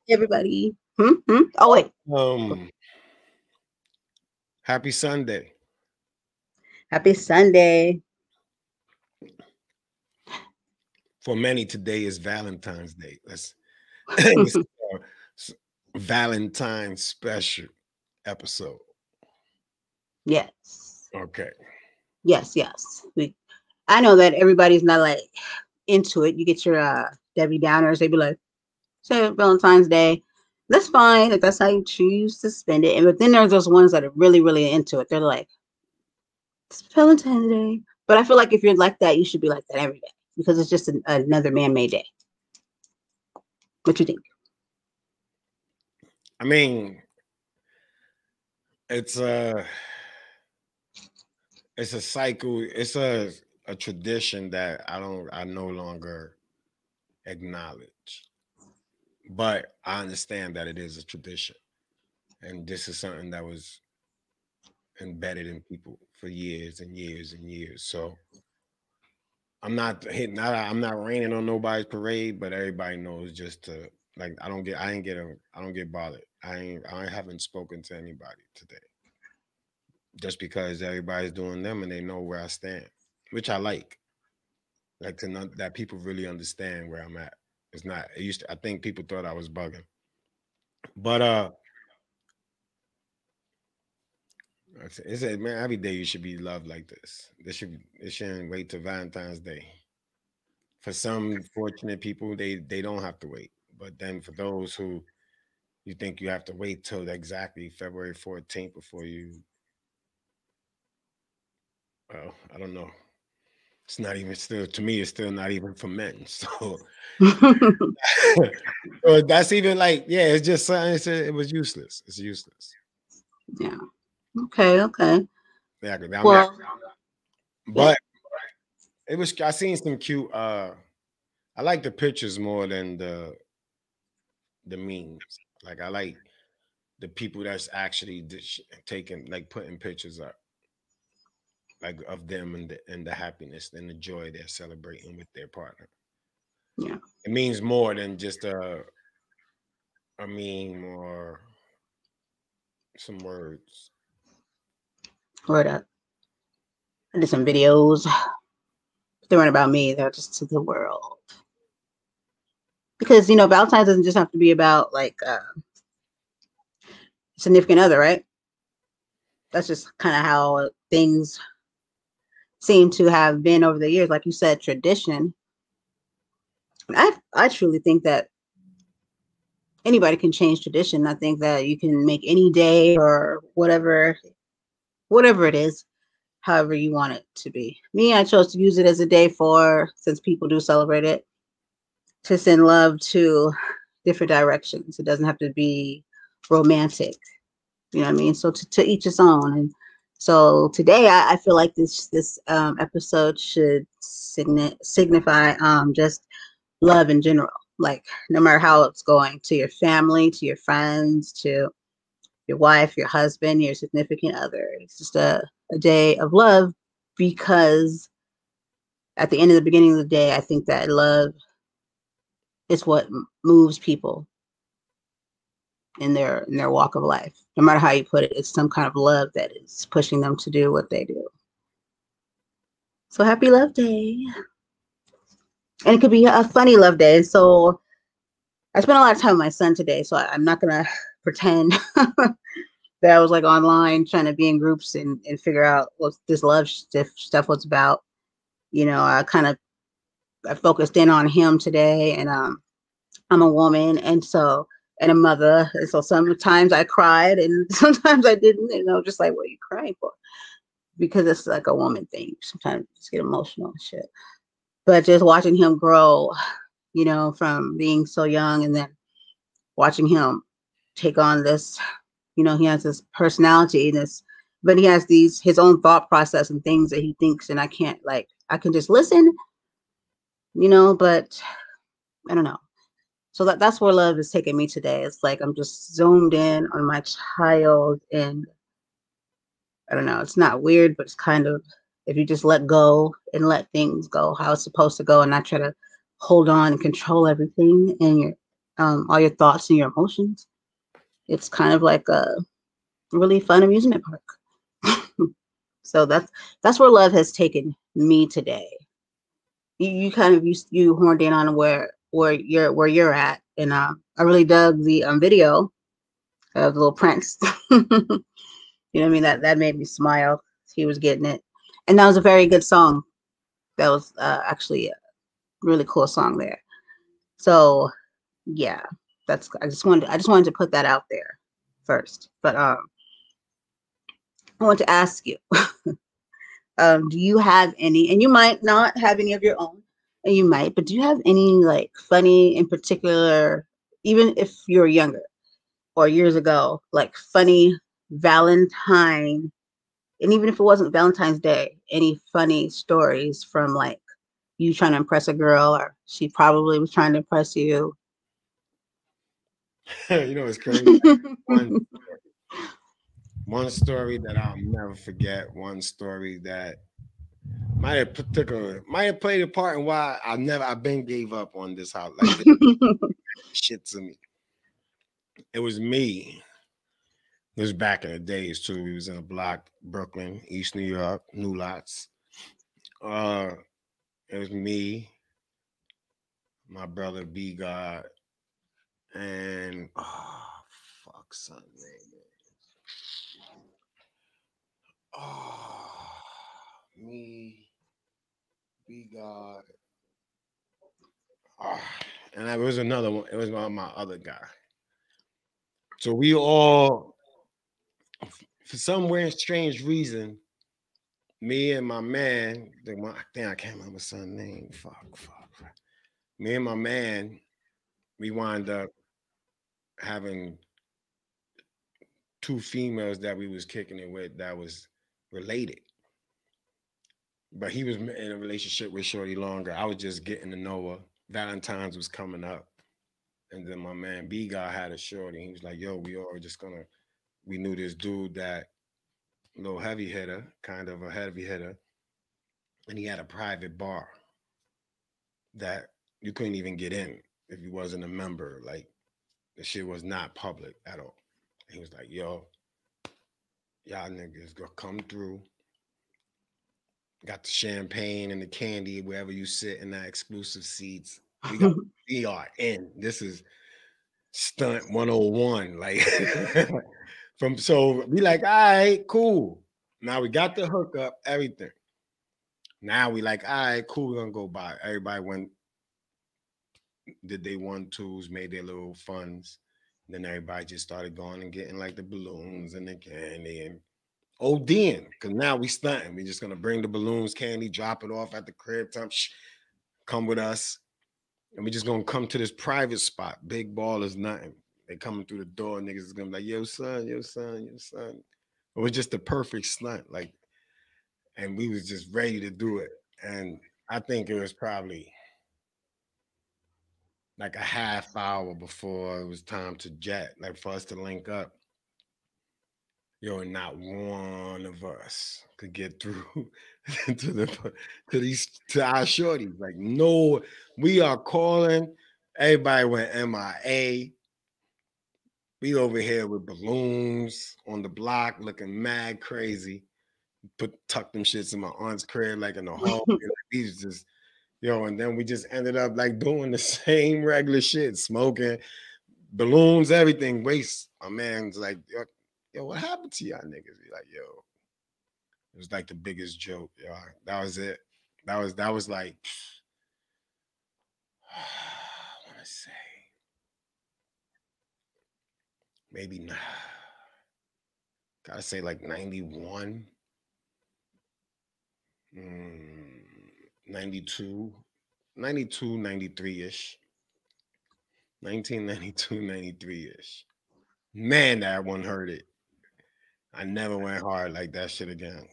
Everybody. Oh, wait. Happy Sunday. Happy Sunday. For many, today is Valentine's Day. This is our Valentine special episode. Yes. Okay. Yes. I know that everybody's not like into it. You get your Debbie Downers. They be like, say Valentine's Day. That's fine. Like that's how you choose to spend it. But then there's those ones that are really, really into it. They're like, it's Valentine's Day. But I feel like if you're like that, you should be like that every day because it's just another man-made day. What you think? I mean, it's a cycle. It's a tradition that I no longer acknowledge. But I understand that it is a tradition. And this is something that was embedded in people for years and years and years. So I'm not raining on nobody's parade, but everybody knows just to like I don't get bothered. I haven't spoken to anybody today. Just because everybody's doing them and they know where I stand, which I like. Like to know that people really understand where I'm at. It's not I think people thought I was bugging. But it said, man, every day you should be loved like this. They shouldn't wait till Valentine's Day. For some fortunate people, they don't have to wait. But then for those who you think you have to wait till exactly February 14th before you, well, I don't know. It's not even still to me. It's still not even for men. So, so that's even like yeah. It's just something. It was useless. It's useless. Yeah. Okay. Yeah, Well, yeah. but it was. I seen some cute. I like the pictures more than the memes. Like I like the people that's actually taking like putting pictures up like of them and the happiness and the joy they're celebrating with their partner. Yeah. It means more than just a meme or some words. Word up. I did some videos. They weren't about me. They're just to the world. Because Valentine's doesn't just have to be about like significant other, right? That's just kind of how things seem to have been over the years. Like you said, tradition. I truly think that anybody can change tradition. I think that you can make any day or whatever it is, however you want it to be. Me, I chose to use it as a day for, since people do celebrate it, to send love to different directions. It doesn't have to be romantic. You know what I mean? So to each his own. And so today, I feel like this episode should signify just love in general. Like no matter how it's going, to your family, to your friends, to your wife, your husband, your significant other. It's just a day of love because at the end of the beginning of the day, I think that love is what moves people in their walk of life. No matter how you put it, it's some kind of love that is pushing them to do what they do. So happy Love Day. And it could be a funny love day. So I spent a lot of time with my son today, so I'm not gonna pretend that I was like online trying to be in groups and figure out what this love stuff was about. I focused in on him today, and I'm a woman, and a mother, and so sometimes I cried, and sometimes I didn't, and I was just like, "What are you crying for?" Because it's like a woman thing. Sometimes I just get emotional and shit. But just watching him grow, from being so young, and then watching him take on this, he has this personality, but he has his own thought process and things that he thinks, and I can just listen, but I don't know. So that's where love is taking me today. It's like I'm just zoomed in on my child, and I don't know. It's not weird, but it's kind of, if you just let go and let things go how it's supposed to go, and not try to hold on and control everything, and all your thoughts and your emotions. It's kind of like a really fun amusement park. So that's where love has taken me today. You kind of you horned in on where you're at, and I really dug the video of the little prince. You know what I mean? That made me smile. He was getting it, and that was a very good song. That was actually a really cool song there. So yeah, that's I just wanted to put that out there first. But I want to ask you, do you have any, and you might not have any of your own, and you might, but do you have any like funny in particular, even if you're younger or years ago, like funny Valentine, and even if it wasn't Valentine's Day, any funny stories from like you trying to impress a girl or she probably was trying to impress you? You know, it's crazy. One one story that I'll never forget. One story that might have played a part in why I've been gave up on this house. Like this shit to me. It was me. It was back in the days too. We was in a block, Brooklyn, East New York, New Lots. Uh, it was me, my brother B God, and fuck son name. Oh, me, B God. Oh, and it was another one. It was my other guy. So we all, for some weird, strange reason, me and my man, I think I can't remember his son's name. Fuck. Me and my man, we wind up having two females that we was kicking it with that was related. But he was in a relationship with Shorty longer. I was just getting to know her. Valentine's was coming up. And then my man B guy had a shorty. He was like, yo, we knew this dude that little heavy hitter, kind of a heavy hitter, and he had a private bar that you couldn't even get in if you wasn't a member. Like the shit was not public at all. He was like, yo, y'all niggas gonna come through. Got the champagne and the candy wherever you sit in that exclusive seats. We are in. This is stunt 101. Like from so we like, all right, cool. Now we got the hookup, everything. Now we like, all right, cool, we're gonna go by. Everybody went, did they 1-2s, made their little funds. Then everybody just started going and getting like the balloons and the candy and ODing. Cause now we stunting. We just gonna bring the balloons, candy, drop it off at the crib. Come with us. And we just gonna come to this private spot. Big ball is nothing. They coming through the door, niggas is gonna be like, yo, son, yo, son, yo, son. It was just the perfect stunt. Like, and we was just ready to do it. And I think it was probably like a half hour before it was time to jet, like for us to link up. Yo, and not one of us could get through to to our shorties. Like, no, we are calling. Everybody went MIA. We over here with balloons on the block, looking mad crazy. Tuck them shits in my aunt's crib, like in the hall. Like, these just and then we just ended up like doing the same regular shit, smoking balloons, everything. Waste. My man's like, yo, what happened to y'all niggas? Be like, yo, it was like the biggest joke, yo. That was it. That was like, I want to say maybe not. Gotta say like 91, 92, 92, 93-ish. 1992, 93-ish. Man, that one hurt it. I never went hard like that shit again.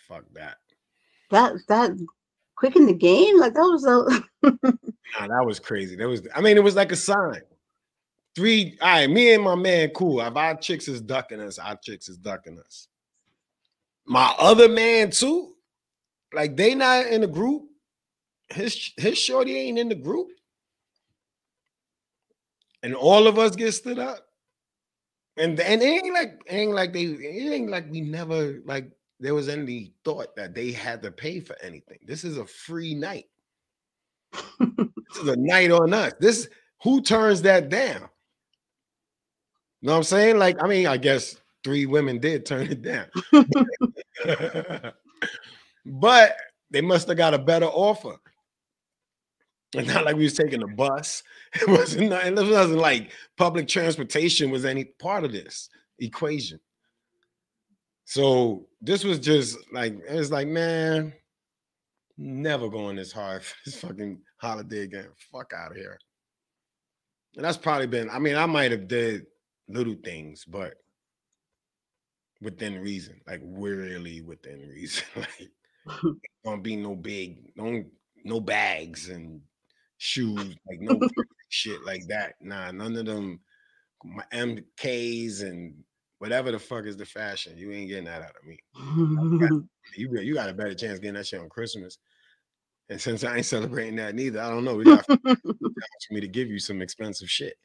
Fuck that. that quick in the game, like that was so. Nah, that was crazy. I mean, it was like a sign. All right, me and my man, cool. If our chicks is ducking us, our chicks is ducking us. My other man, too, like they not in the group. His shorty ain't in the group. and all of us get stood up. And it ain't like we never like there was any thought that they had to pay for anything. This is a free night. This is a night on us. This who turns that down? You know what I'm saying? Like, I mean, I guess 3 women did turn it down. But they must have got a better offer. It's not like we was taking a bus. It wasn't like public transportation was any part of this equation. So this was just like it was like, man, never going this hard for this fucking holiday again. Fuck out of here. And that's probably been. I mean, I might have did little things, but within reason, like really within reason. Like, don't be no big, no bags and shoes, like no shit like that. Nah, none of them. My MKs and whatever the fuck is the fashion. You ain't getting that out of me. You got a better chance getting that shit on Christmas. And since I ain't celebrating that neither, I don't know. We got for me to give you some expensive shit.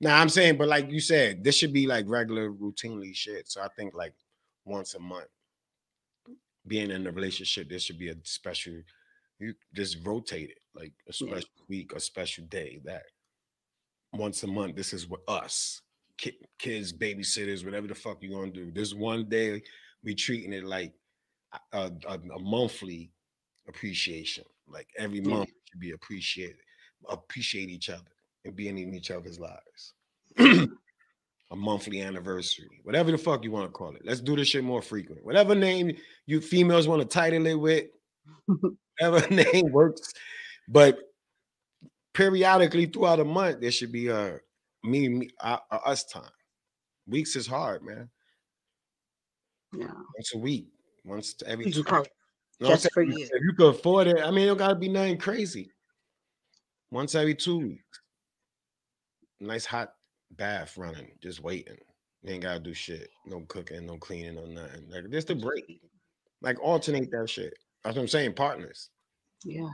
Now I'm saying, but like you said, this should be like regular, routinely shit. So I think like once a month, being in a relationship, there should be a special. You just rotate it, like a special week, a special day. That once a month, this is what us kids, babysitters, whatever the fuck you gonna do. This one day, we treating it like a monthly appreciation. Like every month should be appreciated, appreciate each other, and be in each other's lives. A monthly anniversary, whatever the fuck you want to call it. Let's do this shit more frequent. Whatever name you females want to title it with, whatever name works. But periodically throughout a month, there should be us time. Weeks is hard, man. Yeah. Once a week, once every You 2 call it you know just for you. If you could afford it, I mean, it don't gotta be nothing crazy. Once every 2 weeks. Nice hot bath running, just waiting. You ain't gotta do shit. No cooking, no cleaning, no nothing. Like just a break. Like alternate that shit. That's what I'm saying. Partners. Yeah.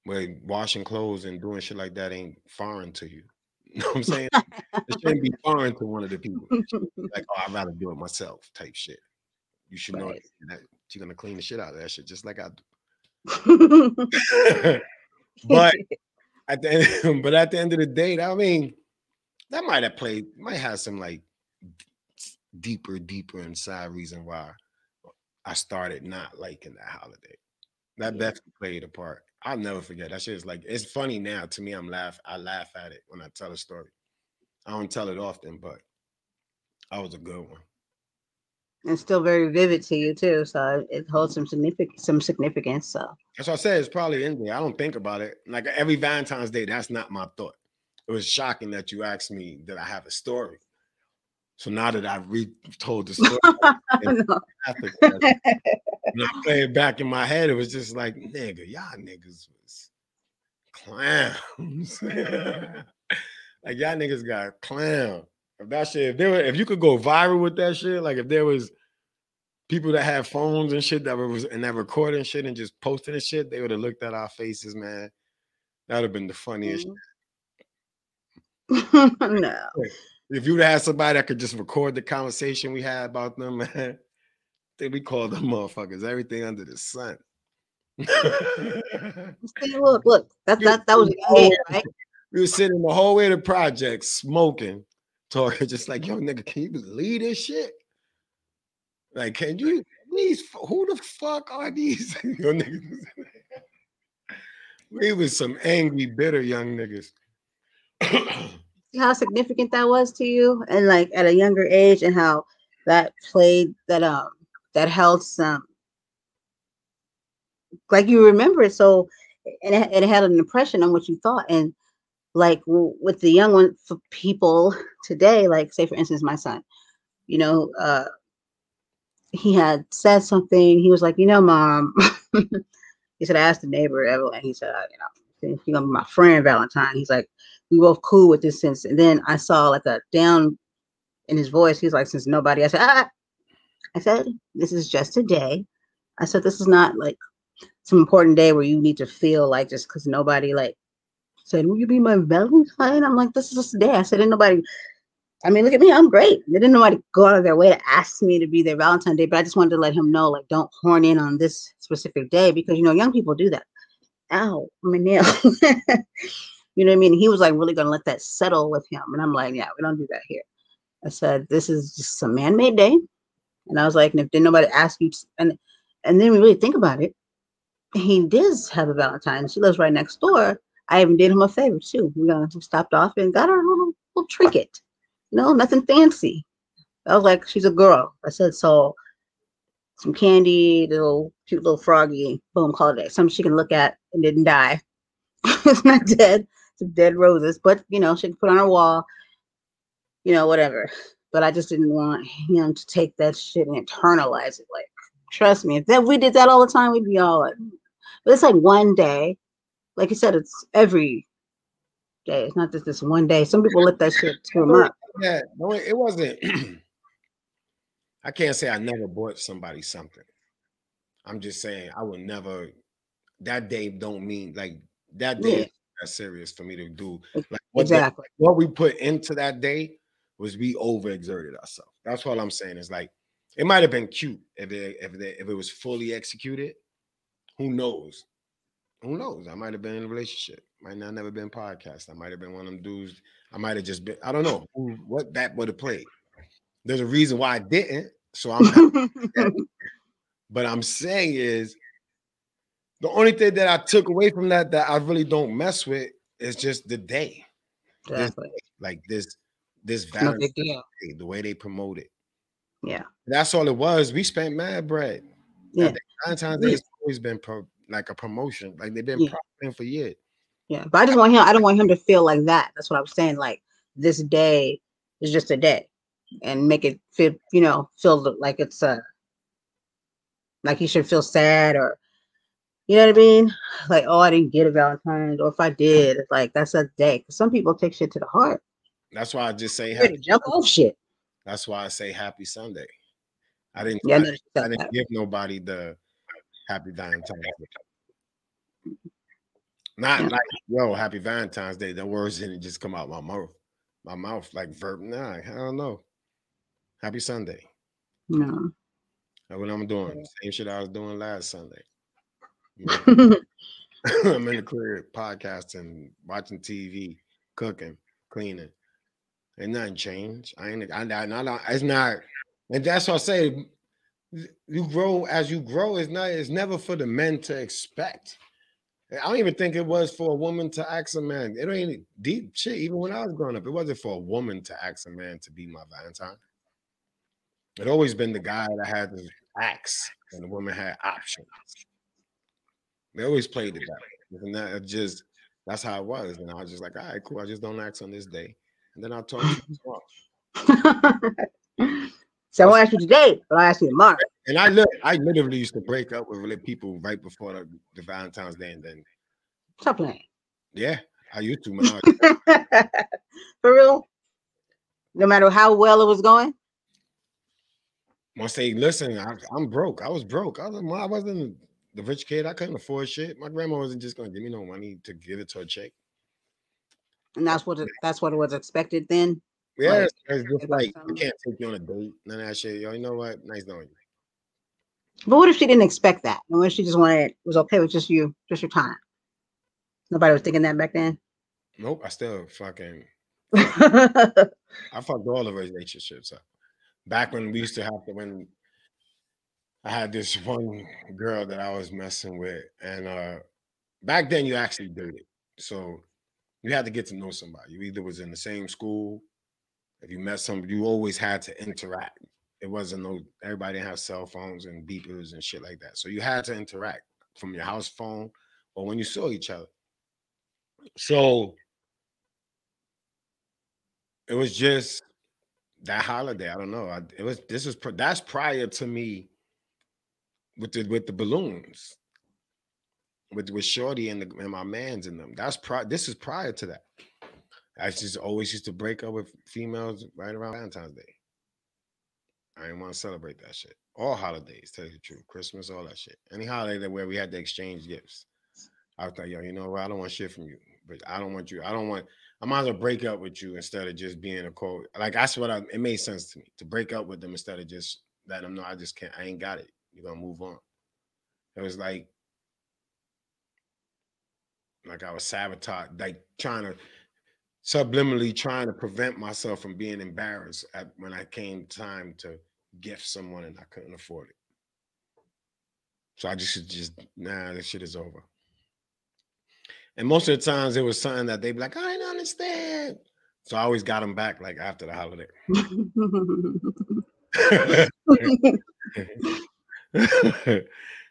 Where washing clothes and doing shit like that ain't foreign to you. You know what I'm saying? It shouldn't be foreign to one of the people. Like, oh, I'd rather do it myself type shit. You should know that you're gonna clean the shit out of that shit just like I do. But at the end of the day, I mean, that might have some like deeper inside reason why I started not liking that holiday. That definitely played a part. I'll never forget. That shit is like it's funny now to me. I laugh at it when I tell a story. I don't tell it often, but that was a good one. And still very vivid to you too, so it holds some significance. So That's what I said. It's probably in there. I don't think about it. Like every Valentine's Day, that's not my thought. It was shocking that you asked me that I have a story. So now that I've retold the story, when I play it back in my head, it was just like, nigga, y'all niggas was clowns. Like y'all niggas got clown. If that shit, if you could go viral with that shit, like if there was people that had phones and shit that was and that recording shit and just posting and shit, they would have looked at our faces, man. That would have been the funniest shit. No. If you'd had somebody that could just record the conversation we had about them, man, I think we called them motherfuckers everything under the sun. See, look, that was right? We were sitting the whole way to the project, smoking, talking, just like, yo, nigga, can you believe this shit? Like, can you these who the fuck are these yo niggas? We was some angry, bitter young niggas. See how significant that was to you, and like at a younger age, and how that played that held some, like you remember it so, and it had an impression on what you thought. And like with the young one, for people today, like say for instance my son, you know, he had said something. He was like, mom, he said, I asked the neighbor Evelyn, he said, you're gonna be my friend Valentine. He's like, we both cool with this since. And then I saw like a down in his voice. He's like, since nobody. I said, this is just a day. I said, this is not like some important day where you need to feel like just because nobody like said, "Will you be my Valentine?" I'm like, "This is just a day." I said, "Ain't nobody." I mean, look at me. I'm great. They didn't nobody go out of their way to ask me to be their Valentine Day, but I just wanted to let him know, like, don't horn in on this specific day because young people do that. Ow, my nail. You know what I mean? He was like really gonna let that settle with him, and I'm like, yeah, we don't do that here. I said, this is just a man-made day, and I was like, and if didn't nobody ask you, and then we really think about it, he does have a Valentine. She lives right next door. I even did him a favor too. We stopped off and got her a little trinket. Nothing fancy. I was like, she's a girl. I said, so some candy, little cute little froggy, boom, call it a day. Something she can look at and didn't die. It's not dead. Some dead roses, but she can put on her wall, whatever. But I just didn't want him to take that shit and internalize it. Like, trust me, if we did that all the time, we'd be all like, but it's like one day. Like you said, it's every day. It's not just this one day. Some people let that shit screw them up. Yeah, no, it wasn't. I can't say I never bought somebody something. I'm just saying I would never. That day don't mean like that day Yeah, is that serious for me to do. Like exactly. what we put into that day was we overexerted ourselves. That's what I'm saying. It's like it might have been cute if it was fully executed. Who knows? Who knows? I might have been in a relationship. Might not never been podcast. I might have been one of them dudes. I might have just been. I don't know what that would have played. There's a reason why I didn't. So I'm happy. But I'm saying is the only thing that I took away from that I really don't mess with is just the day. This Exactly. like this No Valentine's big deal. Day, the way they promote it. Yeah. That's all it was. We spent mad bread. I Yeah. think Valentine's Day Yeah. has always been like a promotion. Like they've been Yeah. promoting for years. Yeah. But I don't want him to feel like that. That's what I was saying. Like this day is just a day and make it feel, like it's like he should feel sad or you know what I mean? Like, oh, I didn't get a Valentine's, or if I did, it's like that's a day. 'Cause some people take shit to the heart. That's why I just say Ready happy. to jump off shit. That's why I say happy Sunday. I didn't Yeah, I I, noticed you I said didn't that. give nobody the happy Valentine's Day. Not Yeah. like yo, happy Valentine's Day. The words didn't just come out my mouth. My mouth like verb. Nah, I don't know. Happy Sunday. No. That's what I'm doing. Same shit I was doing last Sunday. I'm in the, I'm in the crib podcasting, watching TV, cooking, cleaning. Ain't nothing changed. It's not, and that's what I say. You grow as you grow. It's never for the men to expect. I don't even think it was for a woman to ask a man. It ain't deep shit. Even when I was growing up, it wasn't for a woman to ask a man to be my Valentine. It always been the guy that had to ask, and the woman had options. They always played it that way. And that's how it was. And I was just like, all right, cool. I just don't ask on this day. And then I'll talk to you tomorrow. So I That's won't ask you today, but I'll ask you tomorrow. and I literally used to break up with people right before the Valentine's Day. And then Stop playing. yeah, I used to when I was For real? No matter how well it was going? once they listen, I'm broke. I was broke. I wasn't the rich kid. I couldn't afford shit. My grandma wasn't just gonna give me no money to give it to a check. And that's what it was expected then. Yeah, Like it's just about like I something. can't take you on a date. None of that shit. Yo, you know what? Nice knowing you. But what if she didn't expect that? And what if she just wanted it was okay with just you, just your time? Nobody was thinking that back then. Nope. I still fucking fuck. Yeah, I fucked all the relationships up. Back when we used to have to when I had this one girl that I was messing with, and back then you actually dated, so you had to get to know somebody. You either was in the same school. If you met somebody, you always had to interact. It wasn't no everybody didn't have cell phones and beepers and shit like that. So you had to interact from your house phone or when you saw each other. So it was just that holiday. I don't know. It was that's prior to me with the balloons with Shorty and my man's in them. This is prior to that. I just always used to break up with females right around Valentine's Day. I didn't want to celebrate that shit. All holidays, tell you the truth. Christmas, all that shit. Any holiday that where we had to exchange gifts. I was like, yo, you know what? I don't want shit from you, but I don't want you. I don't want. I might as well break up with you instead of just being a cold. Like that's what I. It made sense to me to break up with them instead of just letting them know I just can't. I ain't got it. You're gonna move on. It was like I was sabotage, like trying to subliminally trying to prevent myself from being embarrassed when I came time to gift someone and I couldn't afford it. So I just nah, this shit is over. And most of the times it was something that they'd be like, I didn't understand. So I always got them back like after the holiday.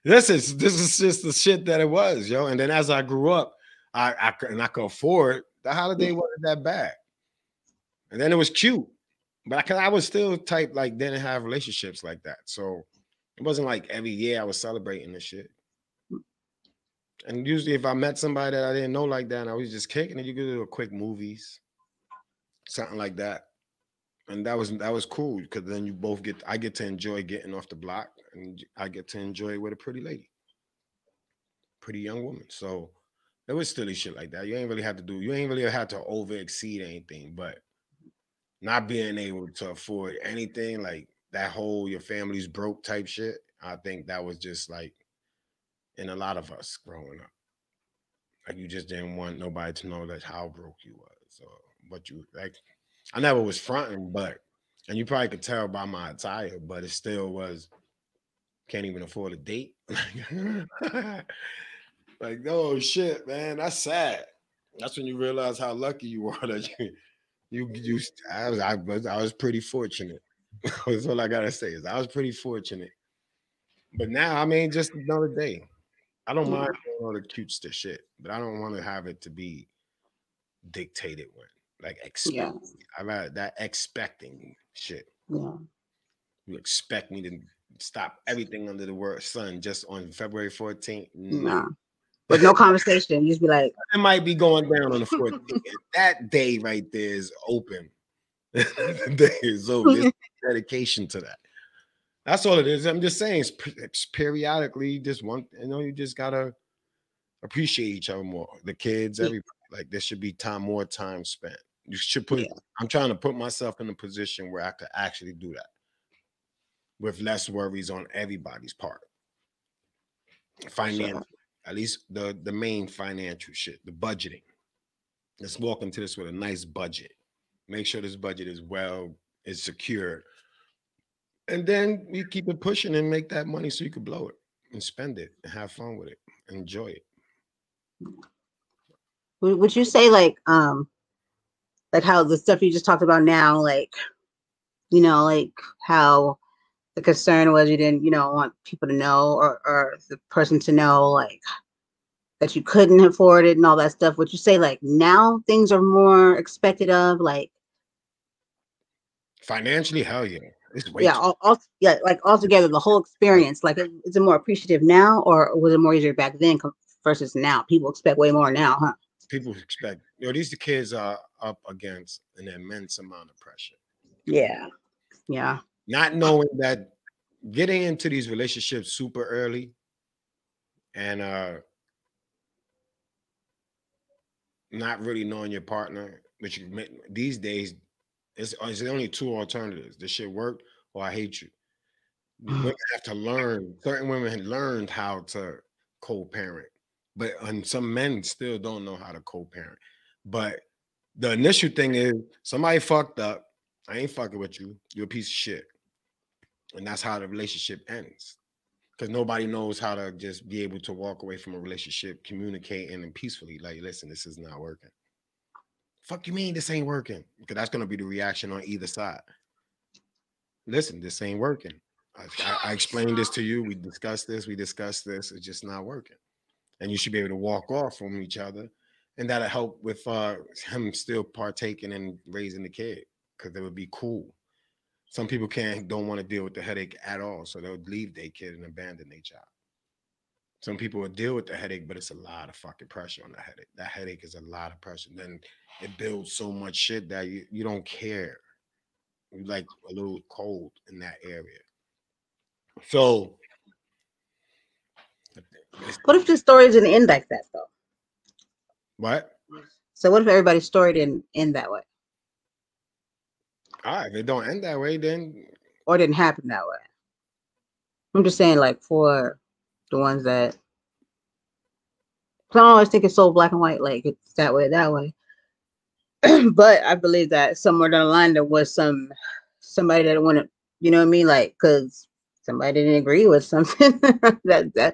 This is just the shit that it was, yo. And then as I grew up, I could afford the holiday wasn't that bad. And then it was cute. But I was still type like didn't have relationships like that. So it wasn't like every year I was celebrating this shit. And usually if I met somebody that I didn't know like that and I was just kicking it, you could do a quick movies, something like that. And that was cool because then I get to enjoy getting off the block and I get to enjoy it with a pretty lady, pretty young woman. So it was silly shit like that. You ain't really have to over exceed anything, but not being able to afford anything like that whole your family's broke type shit. I think that was just like in a lot of us growing up. Like you just didn't want nobody to know that how broke you was or what you like. I never was fronting, but and you probably could tell by my attire, but it still was can't even afford a date. Like, oh shit, man, that's sad. That's when you realize how lucky you are that you I was pretty fortunate. That's all I gotta say is I was pretty fortunate. But now, I mean, just another day. I don't mind Yeah, doing all the cute stuff shit, but I don't want to have it to be dictated when like expect. yeah, I like that expecting shit. yeah. You expect me to stop everything under the word sun just on February 14th? No. Nah. With no conversation, you just be like, It might be going down on the 14th. That day right there is open. The day is open. There's dedication to that. That's all it is. I'm just saying, it's periodically, you just gotta appreciate each other more. The kids, yeah, everybody. Like there should be more time spent. You should put. yeah, I'm trying to put myself in a position where I could actually do that with less worries on everybody's part. for Finance, sure. at least the main financial shit, the budgeting. Let's walk into this with a nice budget. Make sure this budget is secured, and then we keep it pushing and make that money so you can blow it and spend it and have fun with it, enjoy it. Would you say like how the stuff you just talked about now, like like how the concern was you didn't want people to know or the person to know like that you couldn't afford it and all that stuff. Would you say like now things are more expected of like Financially, hell yeah, it's way yeah, too. yeah, like altogether the whole experience, like is it more appreciative now or was it more easier back then versus now? People expect way more now, huh? People expect these the kids are up against an immense amount of pressure, Yeah, yeah, not knowing that getting into these relationships super early and not really knowing your partner, which these days it's only two alternatives: this shit work or I hate you. Women have to learn. Certain women had learned how to co-parent, but and some men still don't know how to co-parent. But the initial thing is somebody fucked up. I ain't fucking with you. You're a piece of shit, and that's how the relationship ends. Because nobody knows how to just be able to walk away from a relationship, communicating and peacefully. Like, listen, this is not working. Fuck you mean this ain't working? Because that's gonna be the reaction on either side. Listen, this ain't working. I explained this to you. We discussed this. We discussed this. It's just not working. And you should be able to walk off from each other. And that'll help with him still partaking in raising the kid because it would be cool. Some people don't want to deal with the headache at all. So they'll leave their kid and abandon their child. Some people will deal with the headache, but it's a lot of fucking pressure on the headache. That headache is a lot of pressure. Then it builds so much shit that you don't care. You like a little cold in that area. So what if the story didn't end like that though? What? So what if everybody's story didn't end that way All right, if it don't end that way, then or didn't happen that way? I'm just saying, like for the ones that 'cause I don't always think it's so black and white, like it's that way, that way. But I believe that somewhere down the line there was somebody that wanted, you know what I mean, like because somebody didn't agree with something that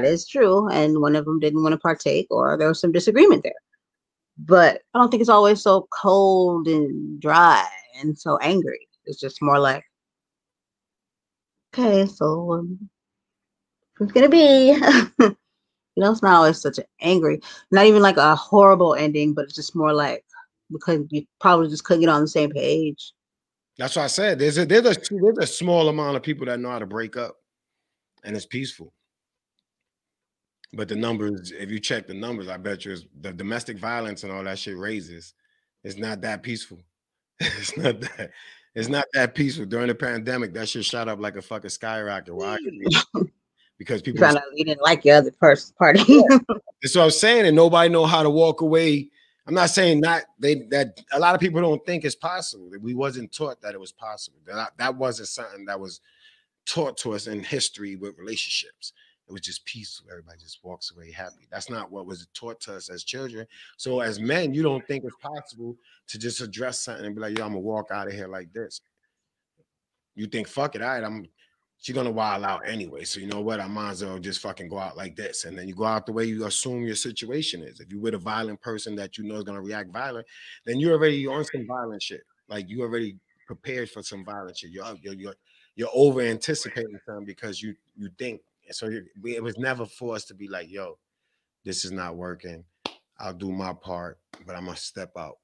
is true, and one of them didn't want to partake, or there was some disagreement there. But I don't think it's always so cold and dry and so angry. It's just more like, okay, so who's gonna be? It's not always such an angry, not even like a horrible ending, but it's just more like because you probably just couldn't get on the same page. that's what I said. There's a small amount of people that know how to break up, and it's peaceful. But the numbers, if you check the numbers, I bet you the domestic violence and all that shit raises. It's not that peaceful. it's not that. It's not that peaceful. During the pandemic, that shit shot up like a fucking skyrocket. Why? Because You people were, found out you didn't like your other person party. yeah. That's what I'm saying, and nobody know how to walk away. I'm not saying not that a lot of people don't think it's possible. That we wasn't taught that it was possible. That wasn't something that was taught to us in history with relationships. It was just peaceful. Everybody just walks away happy. That's not what was taught to us as children. So as men, you don't think it's possible to just address something and be like, yo, I'm gonna walk out of here like this. You think, fuck it, all right, she's gonna wild out anyway. So you know what? I might as well just fucking go out like this. And then you go out the way you assume your situation is. If you're with a violent person that you know is gonna react violent, then you're already on some violent shit. Like you already prepared for some violent shit. You're over anticipating something because you think. So it was never for us to be like, yo, this is not working. I'll do my part, but I'm gonna step out.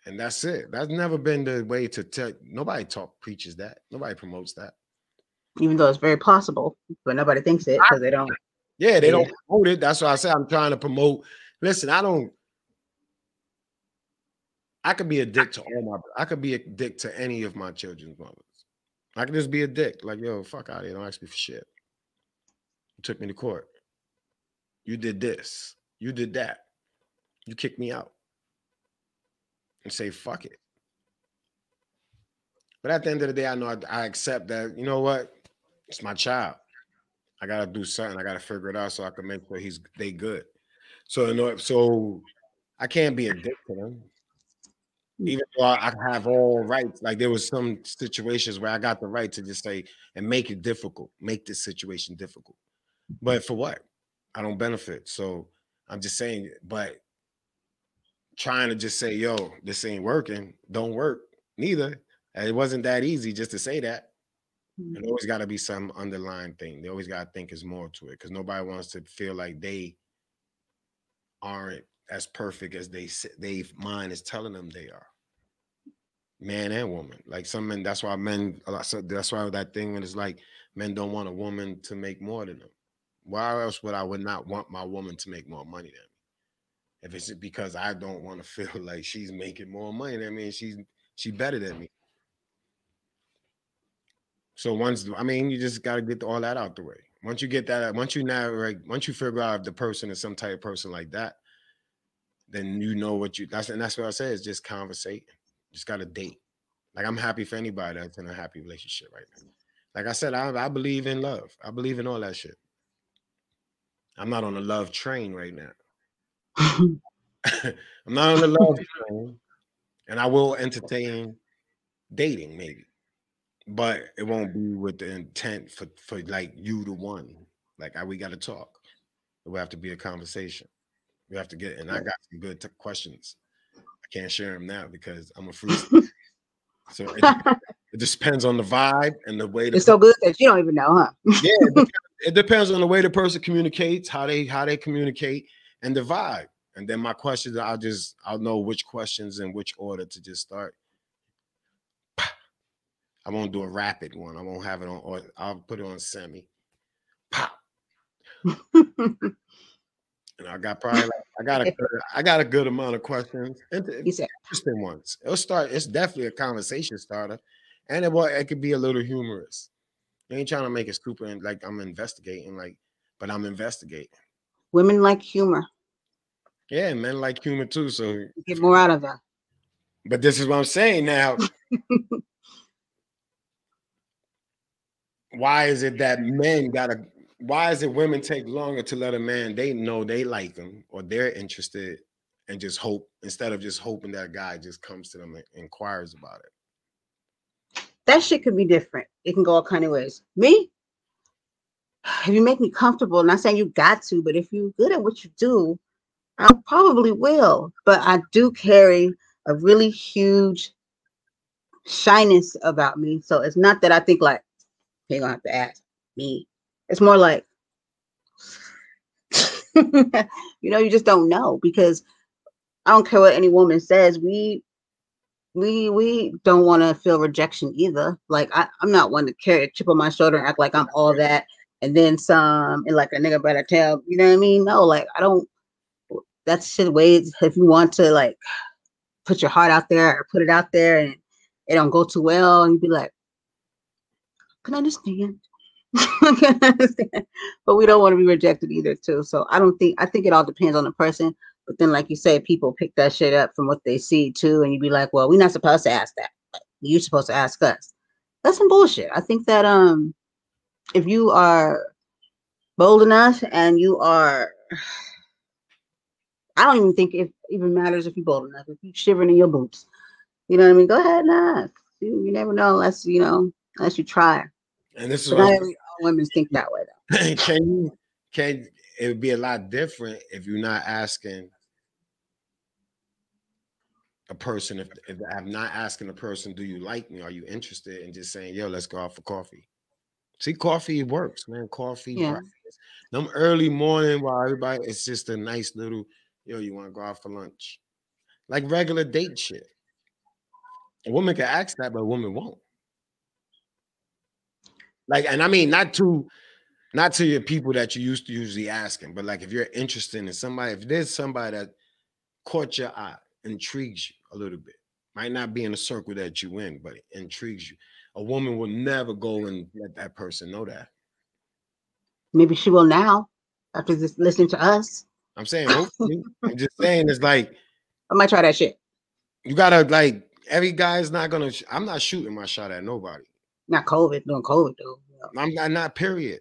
And that's it. That's never been the way to tell. Nobody preaches that. Nobody promotes that. Even though it's very possible, but nobody thinks it because they don't. Yeah, they Yeah. don't promote it. That's why I say I'm trying to promote. Listen, I could be a dick to I could be a dick to any of my children's mothers. I could just be a dick. Like, yo, fuck out of here. Don't ask me for shit. You took me to court. You did this. You did that. You kicked me out. And say, fuck it. But at the end of the day, I know I accept that, you know what? It's my child. I gotta do something. I gotta figure it out so I can make sure they good. So so I can't be a dick to them. Even though I have all rights, like there was some situations where I got the right to just say and make it difficult, make this situation difficult. But for what? I don't benefit. So I'm just saying, but trying to just say, yo, this ain't working, don't work neither. And it wasn't that easy just to say that. And always got to be some underlying thing. They always got to think there's more to it because nobody wants to feel like they aren't as perfect as they mind is telling them they are. Man and woman. Like some men, that's why men. So that's why that thing when it's like men don't want a woman to make more than them. Why else would not want my woman to make more money than me? If it's because I don't want to feel like she's making more money than me and she better than me. So you just got to get all that out the way. Once you get that, once you figure out if the person is some type of person like that, then you know that's what I say is just conversate. Just got to date. Like I'm happy for anybody that's in a happy relationship right now. Like I said, I believe in love. I believe in all that shit. I'm not on the love train right now. I'm not on the love train, and I will entertain dating maybe, but it won't be with the intent for like you the one. Like we got to talk. It will have to be a conversation. We have to get, and I got some good questions. I can't share them now because I'm a freestyle. So it just depends on the vibe and the way It's so good that you don't even know, huh? yeah, it depends on the way the person communicates, how they communicate, and the vibe. And then my questions, I'll know which questions and which order to just start. I won't do a rapid one. I won't have it on, or I'll put it on semi. Pop. And I got probably I got a good amount of questions. You said Interesting ones. It's definitely a conversation starter. And it could be a little humorous. You ain't trying to make it stupid like I'm investigating, but I'm investigating. women like humor. Yeah, men like humor too. So, Get more out of her. but this is what I'm saying now. Why is it that men gotta? Why is it women take longer to let a man they know they like them or they're interested and just hope instead of just hoping that guy just comes to them and inquires about it? That shit could be different. It can go all kind of ways. Me, if you make me comfortable, not saying you got to, but if you're good at what you do, I probably will. But I do carry a really huge shyness about me. So it's not that I think like, they're gonna have to ask me. It's more like, you just don't know because I don't care what any woman says. We don't want to feel rejection either. Like I'm not one to carry a chip on my shoulder and act like I'm all that and then some and like a nigga better tell. You know what I mean? No, like I don't. That's shit ways if you want to like put your heart out there or put it out there and it don't go too well and you be like, can I understand? I understand. But we don't want to be rejected either too. So I think it all depends on the person. But then like you say, people pick that shit up from what they see too, and you be like, well, we're not supposed to ask that. You're supposed to ask us. That's some bullshit. I think that if you are bold enough and you are I don't even think it even matters if you're bold enough. If you're shivering in your boots, you know what I mean? Go ahead and ask. You never know unless you try. And this is But what not every all women think that way though. can you can it would be a lot different if you're not asking a person if I'm not asking a person, do you like me? Are you interested? And just saying, yo, let's go out for coffee. See, coffee works, man. Coffee, Yeah. breakfast. Them early morning while everybody, it's just a nice little, yo, you want to go out for lunch. Like regular date shit. A woman can ask that, but a woman won't. Like, and I mean, not to your people that you used to usually asking, but like if you're interested in somebody, if there's somebody that caught your eye, intrigues you a little bit, might not be in a circle that you in, but it intrigues you. A woman will never go and let that person know that. Maybe she will now after this listening to us. I'm saying, hopefully. I'm just saying, it's like I might try that shit. you gotta like every guy's not gonna. I'm not shooting my shot at nobody. Not COVID, doing COVID though. I'm not. Period.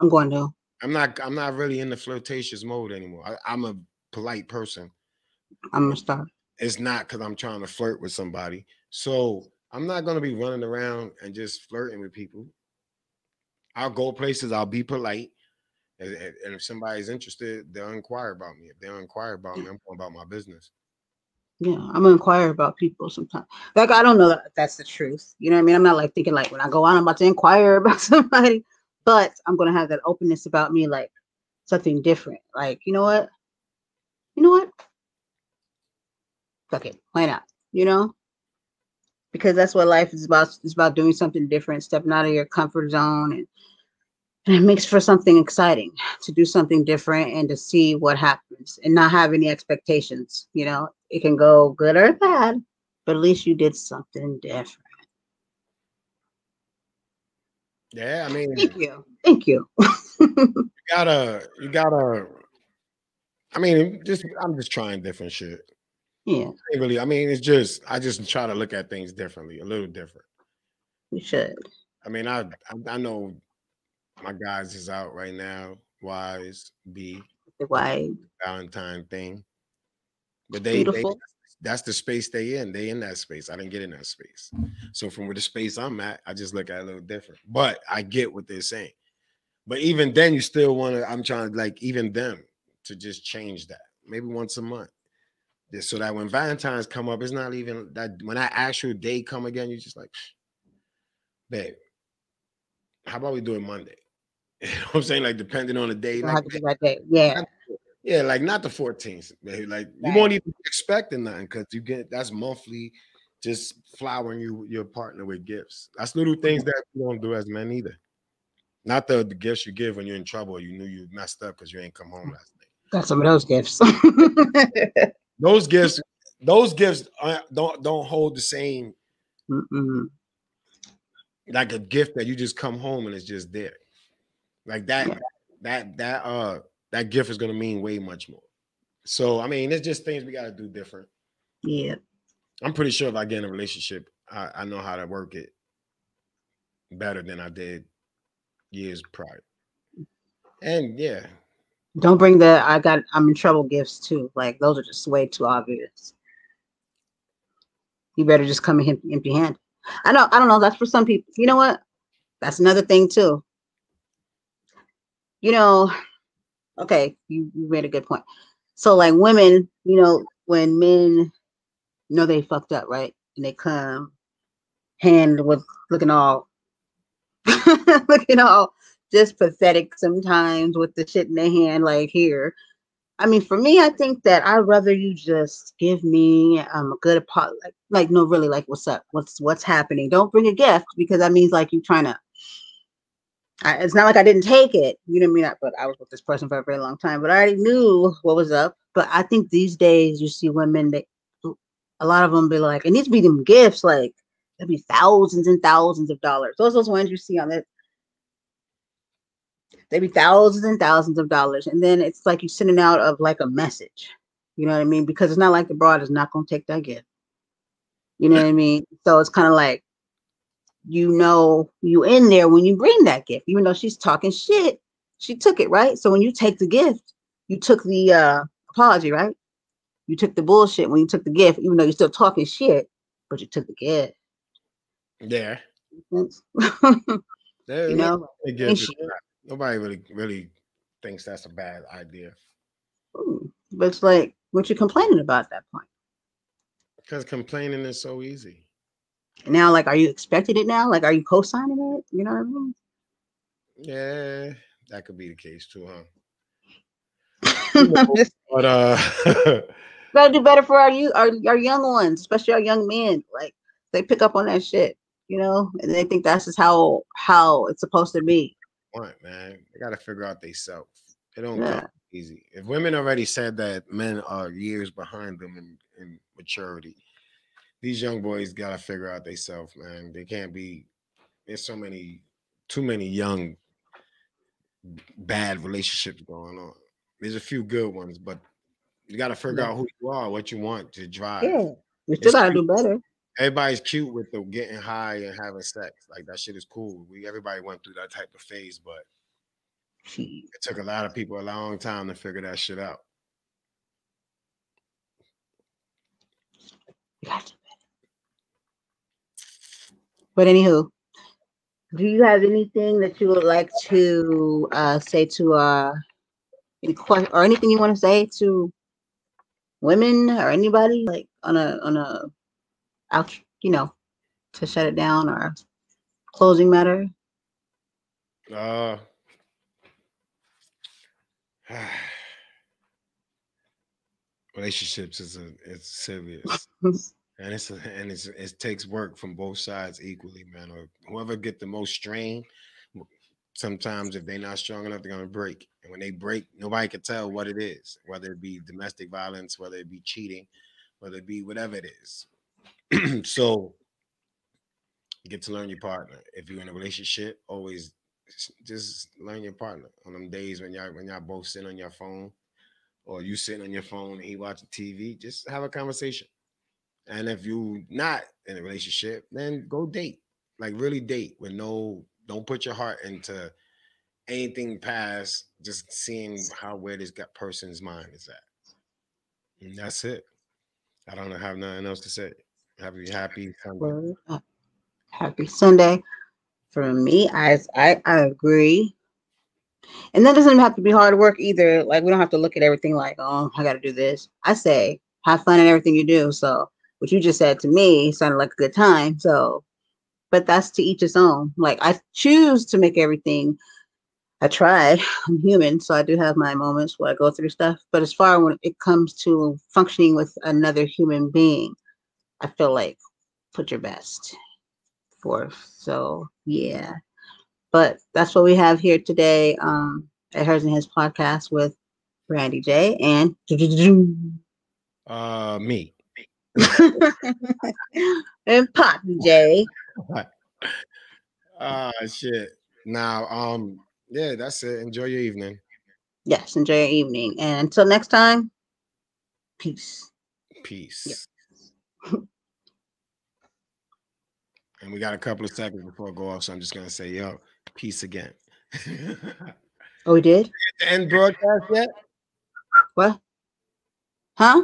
I'm going to. I'm not. I'm not really in the flirtatious mode anymore. I'm a polite person. I'm gonna start. It's not because I'm trying to flirt with somebody. So I'm not gonna be running around and just flirting with people. I'll go places. I'll be polite. And if somebody's interested, they'll inquire about me. If they don't inquire about me, I'm going about my business. Yeah, I'm gonna inquire about people sometimes. Like I don't know that that's the truth. You know what I mean? I'm not like thinking like when I go out, I'm about to inquire about somebody, but I'm gonna have that openness about me, like something different. Like you know what? You know what? Fuck it, why not? You know, because that's what life is about. It's about doing something different, stepping out of your comfort zone, and it makes for something exciting to do something different and to see what happens and not have any expectations. You know, it can go good or bad, but at least you did something different. Yeah, I mean, Thank you. Thank you. you gotta. I mean, just I'm just trying different shit. Yeah, Ain't really, I mean, it's just I just try to look at things differently, a little different. we should. I mean, I know my guys is out right now, Wise, B, The why Valentine thing, but they beautiful. that's the space they in. They in that space. I didn't get in that space. So from where the space I'm at, I just look at it a little different. But I get what they're saying. But even then, you still want to. I'm trying to like even them to just change that. Maybe once a month. Just so that when Valentine's come up, it's not even that when that actual day come again, you're just like, babe, how about we do it Monday? You know what I'm saying? Like depending on the day, It's gonna like have to be that day. Yeah, not- yeah, like not the 14th. Babe. Like you right. won't even be expecting nothing because you get that's monthly, just flowering your partner with gifts. That's little things that we don't do as men either. Not the gifts you give when you're in trouble or you knew you messed up because you ain't come home last night. Got some of those gifts. Those gifts, those gifts don't hold the same Mm-mm. like a gift that you just come home and it's just there. Like that Yeah, that that uh that gift is gonna mean way much more. So I mean, it's just things we got to do different. Yeah. I'm pretty sure if I get in a relationship, I know how to work it better than I did years prior. And yeah, Don't bring the I'm in trouble gifts too. Like those are just way too obvious. You better just come in empty handed. I don't know. That's for some people. You know what? That's another thing too. You know, okay, you made a good point. So like women, when men know they fucked up, right? And they come hand with looking all looking all just pathetic sometimes with the shit in their hand, like here. I mean, for me, I think that I'd rather you just give me a good apology, like no, really, like what's up, what's happening. Don't bring a gift because that means like you trying to. It's not like I didn't take it, you know what I mean? But I was with this person for a very long time, but I already knew what was up. But I think these days you see women that a lot of them be like, it needs to be them gifts, like it'd be thousands and thousands of dollars. Those ones you see on it, they'd be thousands and thousands of dollars, and then it's like you sending out of like a message. You know what I mean? Because it's not like the broad is not gonna take that gift. You know what I mean? So it's kind of like you in there when you bring that gift, even though she's talking shit, she took it, right? So when you take the gift, you took the apology, right? You took the bullshit when you took the gift, even though you're still talking shit, but you took the gift. yeah. you Nobody know, really ain't gives it shit. crap. Nobody really thinks that's a bad idea But it's like, what you complaining about at that point? because complaining is so easy. And now, like, are you expecting it now? Like, are you co-signing it? You know what I mean? Yeah, that could be the case too, huh? I'm just But gotta do better for our young ones, especially our young men. Like they pick up on that shit, and they think that's just how it's supposed to be. what man? They got to figure out they self. It don't come Yeah, easy. If women already said that men are years behind them in maturity, these young boys got to figure out they self, man. They can't be. There's too many young bad relationships going on. There's a few good ones, but you got to figure yeah, out who you are, what you want to drive. yeah. We still It's gotta cute. do better. Everybody's cute with the getting high and having sex. Like that shit is cool. Everybody went through that type of phase, but Shit, it took a lot of people a long time to figure that shit out. we got to. But anywho, do you have anything that you would like to say to any question or anything you want to say to women or anybody like on a out to shut it down or closing matter? Uh, relationships it's serious, and it takes work from both sides equally, man. Or whoever get the most strain, sometimes if they're not strong enough, they're gonna break. And when they break, nobody can tell what it is, whether it be domestic violence, whether it be cheating, whether it be whatever it is. So you get to learn your partner. If you're in a relationship, always just learn your partner on them days when y'all both sitting on your phone or you sitting on your phone and he watching TV. Just have a conversation. And if you not in a relationship, then go date. Like really date with no. Don't put your heart into anything past just seeing how where this person's mind is at. And that's it. I don't have nothing else to say. Happy Sunday. Word. Happy Sunday. For me, I agree. And that doesn't even have to be hard work either. Like we don't have to look at everything like, oh, I got to do this. I say, have fun in everything you do. So what you just said to me sounded like a good time. So, but that's to each his own. Like I choose to make everything. I try. I'm human, so I do have my moments where I go through stuff. But as far when it comes to functioning with another human being, I feel like put your best forth. So yeah. But that's what we have here today at Hers and His podcast with Brandy J and Me. and Papi J. Shit. Now, yeah, that's it. Enjoy your evening. Yes, enjoy your evening. And until next time, Peace. Yeah. Peace. And we got a couple of seconds before I go off, so I'm just gonna say, yo, peace again. Oh, we did? End broadcast yet? What? Huh?